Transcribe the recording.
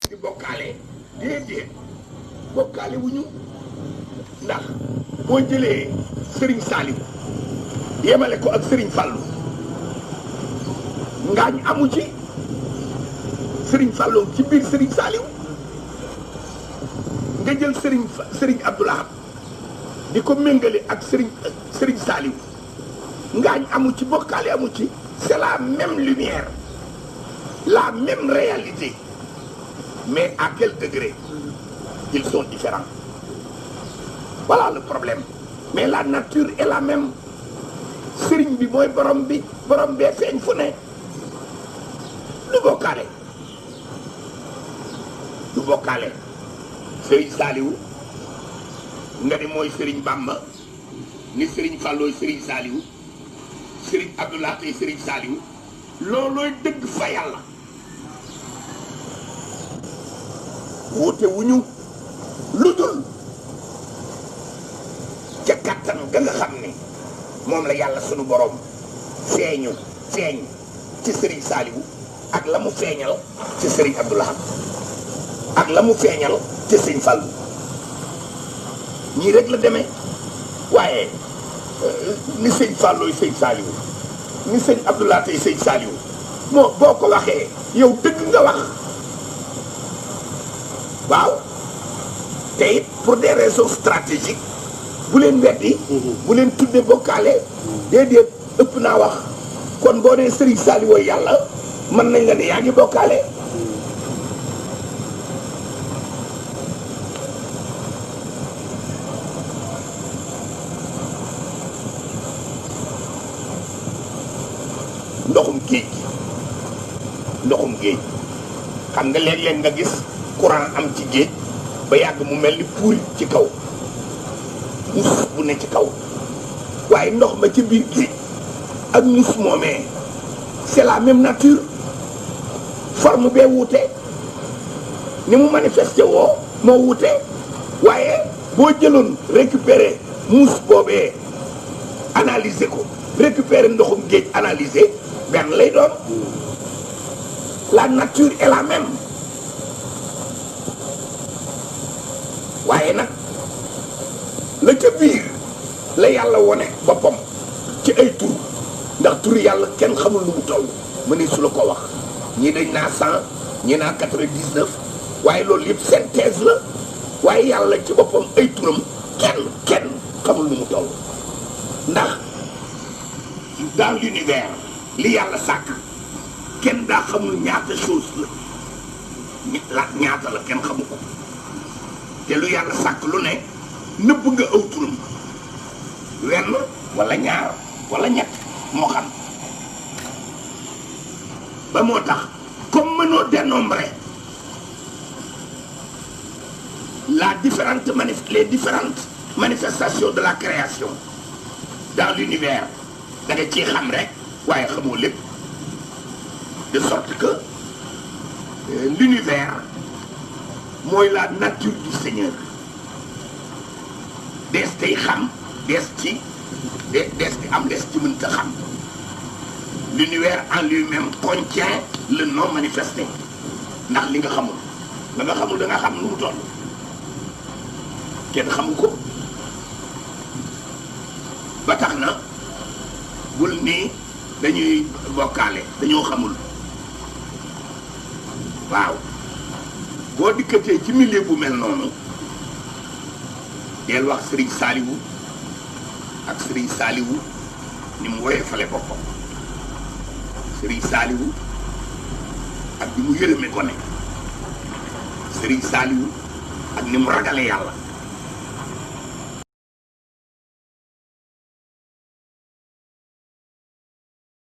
di bokkaale déedéet bokkaale wu ñu ndax boo jëlee Serigne Saliou yemale ko ak Serigne Fallou ngaañ amu ci Serigne Fallou ci biir Serigne Saliou nga jël Serigne Abdoulaye di ko méngale ak Serigne Saliou ngaañ amu ci bokkaale amu ci c'est la même lumière la même réalité mais à quel degré ils sont différents voilà le problème mais la nature est la même sëriñ bi mooy borom bee feeñ fu ne du bokkaale sëriñ Saliou nga ni mooy sëriñ Bamba ni sëriñ Fallooy sëriñ Saliou sëriñ Abdoulaye tey sëriñ Saliou loolooy dëgg fa yàlla wuute wuñu lu dul ca kàttan ga nga xam ne moom la yàlla sunu borom feeñ ci Serigne Saliou ak la mu feeñal ci Serigne Abdoulaye ak la mu feeñal ci Serigne Fallou ñii rek la demee waaye ni Serigne Fallou Serigne Saliou ni Serigne Abdoulaye tey Serigne Saliou moo boo ko waxee yow dëgg nga wax waaw te it pour des raisons stratégiques bu leen weddi bu leen tudde bokkaale déedéet ëpp naa wax kon boo nee Serigne Saliou yàlla mën nañ la ne yaa ngi bokkaale ndoxum géej xam nga léeg-léeg nga gis courant am ci géej ba yàgg mu mel ni puuri ci kaw mus bu ne ci kaw waaye ndox ma ci biir géej ak mus moomee c'est la même nature forme bee wuute ni mu manifesté woo moo wuute waaye boo jëloon récupérer mus boobee analyser ko récupérer ndoxum géej analyser benn lay doon la nature est la même waaye nag la ca biir la yàlla wone boppam ci ay tur ndax tur yàlla kenn xamul lu mu toll mëni su la ko wax ñii dañ naa 100 ñii naa 99 waaye loolu yëpp synthèse la waaye yàlla ci boppam ay turam kenn xamul lu mu toll ndax dans l'univers li yàlla sàkk kenn daa xamul ñaata chose la ñaata la kenn xamu ko te lu yàlla sàkk lu ne nëbb nga aw turam wenn wala ñaar wala ñett moo xam ba moo tax comme mënoo dénombrer les différentes manifestations de la création dans l'univers da nga ciy xam rek waaye xamoo lépp de sorte que l'univers mooy la nature du Seigneur dees tey xam dees ci mënta xam l'univers en lui-même contient le non manifesté ndax li nga xamul la nga xamul da nga xam nu mu toll kenn xamu ko ba tax na bul nii dañuy bokkaale dañoo xamul waaw boo dikkatee ci milieu bu mel noonu del wax Serigne Saliou ak Serigne Saliou ni mu woyefale boppam Serigne Saliou ak ni mu yërëme ko ne Serigne Saliou ak ni mu ragale yàlla